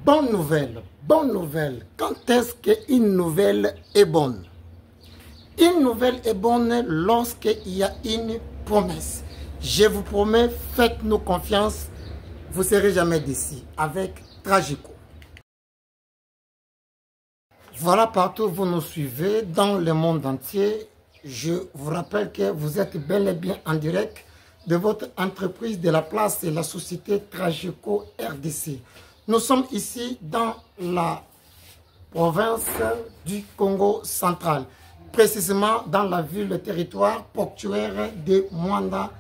Bonne nouvelle, bonne nouvelle. Quand est-ce qu'une nouvelle est bonne? Une nouvelle est bonne lorsqu'il y a une promesse. Je vous promets, faites-nous confiance, vous ne serez jamais déçus avec Tragico. Voilà, partout où vous nous suivez dans le monde entier. Je vous rappelle que vous êtes bel et bien en direct de votre entreprise de la place et la société Tragico RDC. Nous sommes ici dans la province du Congo central, précisément dans la ville, le territoire portuaire de Mwanda,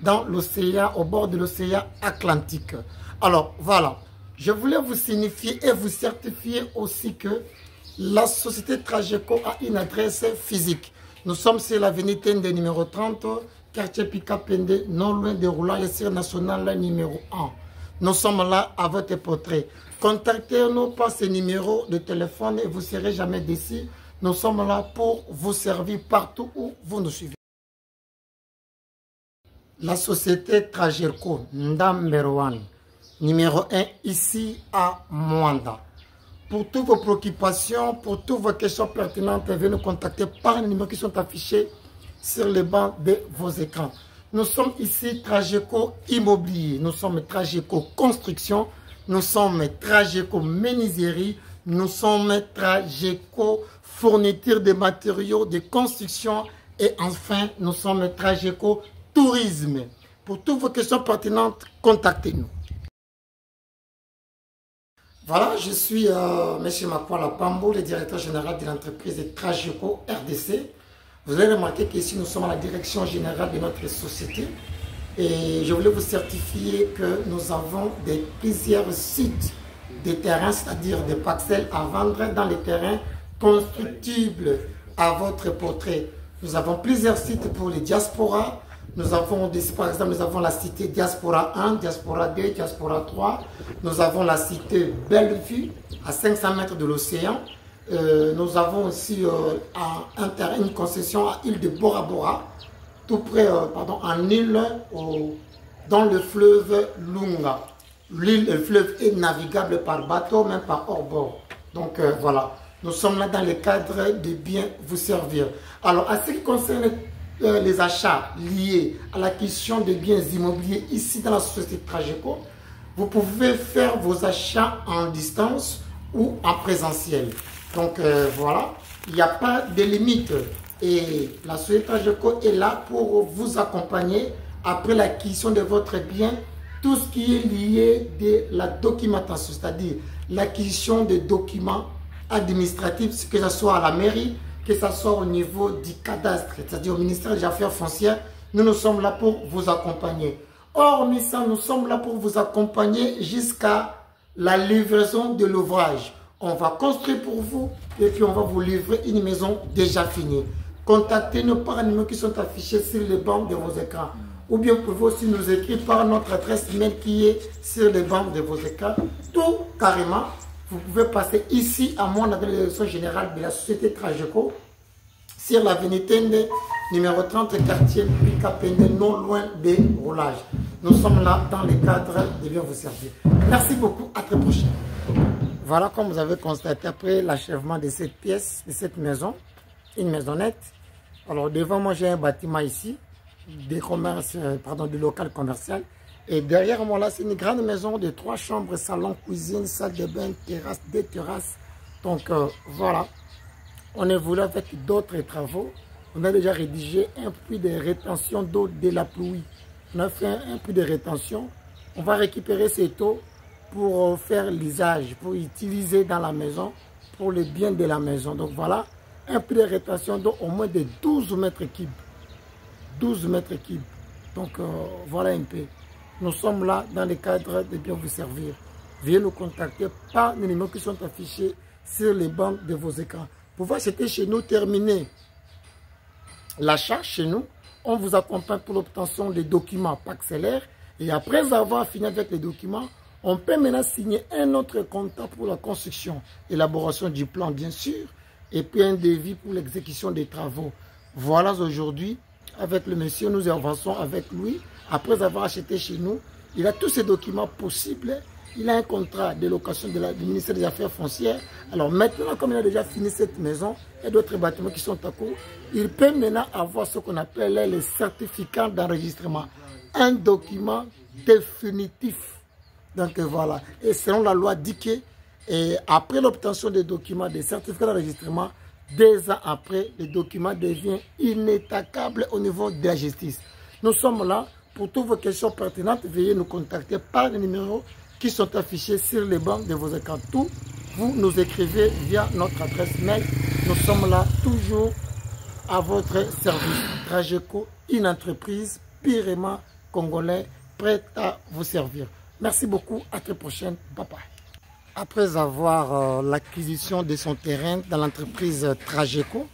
dans l'océan, au bord de l'océan Atlantique. Alors voilà, je voulais vous signifier et vous certifier aussi que la société Tragico a une adresse physique. Nous sommes sur l'avenue Tende numéro 30, quartier Pika-Pende, non loin de Roulage national numéro 1. Nous sommes là à votre portrait. Contactez-nous par ce numéro de téléphone et vous ne serez jamais déçus. Nous sommes là pour vous servir partout où vous nous suivez. La société Tragico, numéro 1 ici à Mwanda. Pour toutes vos préoccupations, pour toutes vos questions pertinentes, veuillez nous contacter par les numéros qui sont affichés sur les bancs de vos écrans. Nous sommes ici Tragico Immobilier, nous sommes Tragico Construction, nous sommes Tragico Menuiserie, nous sommes Tragico Fourniture de matériaux de construction et enfin nous sommes Tragico Tourisme. Pour toutes vos questions pertinentes, contactez-nous. Voilà, je suis M. Makwala Pambo, le directeur général de l'entreprise Tragico RDC. Vous allez remarquer qu'ici, nous sommes à la direction générale de notre société. Et je voulais vous certifier que nous avons plusieurs sites de terrains, c'est-à-dire des parcelles à vendre dans les terrains constructibles à votre portrait. Nous avons plusieurs sites pour les diasporas. Nous avons, par exemple, nous avons la cité Diaspora 1, Diaspora 2, Diaspora 3. Nous avons la cité Bellevue, à 500 mètres de l'océan. Nous avons aussi une concession à l'île de Bora Bora, tout près, en île, dans le fleuve Lunga. Le fleuve est navigable par bateau, même par hors-bord. Donc voilà, nous sommes là dans le cadre de bien vous servir. Alors, à ce qui concerne les achats liés à l'acquisition de biens immobiliers ici dans la société Tragico, vous pouvez faire vos achats en distance ou en présentiel. Donc voilà, il n'y a pas de limite et la société Tragico est là pour vous accompagner après l'acquisition de votre bien, tout ce qui est lié de la documentation, c'est-à-dire l'acquisition de documents administratifs, que ce soit à la mairie, que ce soit au niveau du cadastre, c'est-à-dire au ministère des Affaires foncières. Nous sommes là pour vous accompagner. Hormis ça, nous sommes là pour vous accompagner jusqu'à la livraison de l'ouvrage. On va construire pour vous et puis on va vous livrer une maison déjà finie. Contactez-nous par les numéros qui sont affichés sur les bancs de vos écrans. Ou bien vous pouvez aussi nous écrire par notre adresse mail qui est sur les bancs de vos écrans. Tout carrément. Vous pouvez passer ici à mon adresse de la direction générale de la société Tragico sur l'avenue Tende, numéro 30, quartier Pika-Pende, non loin des roulages. Nous sommes là dans le cadre de bien vous servir. Merci beaucoup, à très prochaine. Voilà, comme vous avez constaté, après l'achèvement de cette pièce, de cette maison, une maisonnette. Alors devant moi, j'ai un bâtiment ici, de local commercial. Et derrière moi, là, c'est une grande maison de 3 chambres, salon, cuisine, salle de bain, terrasse, 2 terrasses. Donc voilà, on est voulu avec d'autres travaux. On a déjà rédigé un puits de rétention d'eau de la pluie. On a fait un puits de rétention. On va récupérer cette eau pour faire l'usage, pour utiliser dans la maison, pour le bien de la maison. Donc voilà, un puits de rétention d'eau au moins de 12 mètres cubes. 12 mètres cubes. Donc voilà un peu. Nous sommes là dans le cadre de bien vous servir. Veuillez nous contacter par les numéros qui sont affichés sur les bancs de vos écrans. Pour pouvoir acheter chez nous, terminer l'achat chez nous, on vous accompagne pour l'obtention des documents parcellaires. Et après avoir fini avec les documents, on peut maintenant signer un autre contrat pour la construction, élaboration du plan bien sûr, et puis un devis pour l'exécution des travaux. Voilà aujourd'hui, avec le monsieur, nous avançons avec lui. Après avoir acheté chez nous, il a tous ces documents possibles il a un contrat de location du ministère des Affaires foncières. Alors maintenant, comme il a déjà fini cette maison et d'autres bâtiments qui sont à court, il peut maintenant avoir ce qu'on appelle les certificats d'enregistrement. Un document définitif. Donc voilà. Et selon la loi dit que, et après l'obtention des documents, des certificats d'enregistrement, 2 ans après, le document devient inattaquable au niveau de la justice. Nous sommes là pour toutes vos questions pertinentes. Veuillez nous contacter par les numéros qui sont affichés sur les bancs de vos écrans. Tout, vous nous écrivez via notre adresse mail. Nous sommes là toujours à votre service. Trageco, une entreprise purement congolais prête à vous servir. Merci beaucoup. À très prochaine. Bye bye. Après avoir l'acquisition de son terrain dans l'entreprise Trageco,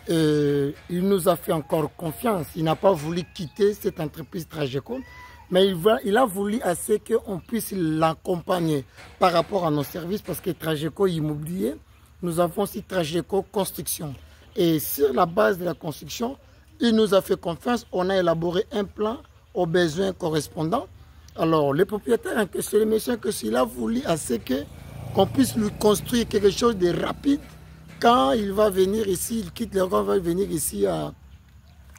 il nous a fait encore confiance. Il n'a pas voulu quitter cette entreprise Trageco, mais il a voulu assez qu'on puisse l'accompagner par rapport à nos services, parce que Trageco Immobilier, nous avons aussi Trageco Construction. Et sur la base de la construction, il nous a fait confiance. On a élaboré un plan aux besoins correspondants. Alors, le propriétaire en question, le monsieur que s'il a voulu assez qu'on puisse lui construire quelque chose de rapide. Quand il va venir ici, il quitte le Congo, il va venir ici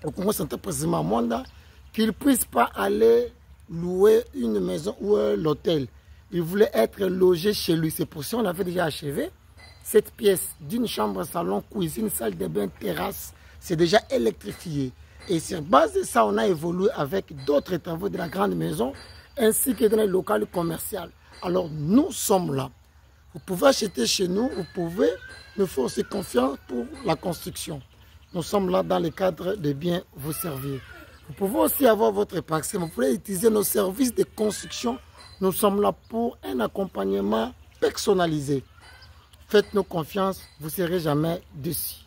au Congo central, précisément à Mwanda, qu'il ne puisse pas aller louer une maison ou l'hôtel. Il voulait être logé chez lui. C'est pour ça qu'on avait déjà achevé cette pièce d'une chambre, salon, cuisine, salle de bain, terrasse. C'est déjà électrifié. Et sur base de ça, on a évolué avec d'autres travaux de la grande maison, ainsi que dans les locales commerciales. Alors, nous sommes là. Vous pouvez acheter chez nous, vous pouvez nous faire aussi confiance pour la construction. Nous sommes là dans le cadre de bien vous servir. Vous pouvez aussi avoir votre parcelle, vous pouvez utiliser nos services de construction. Nous sommes là pour un accompagnement personnalisé. Faites-nous confiance, vous ne serez jamais déçus.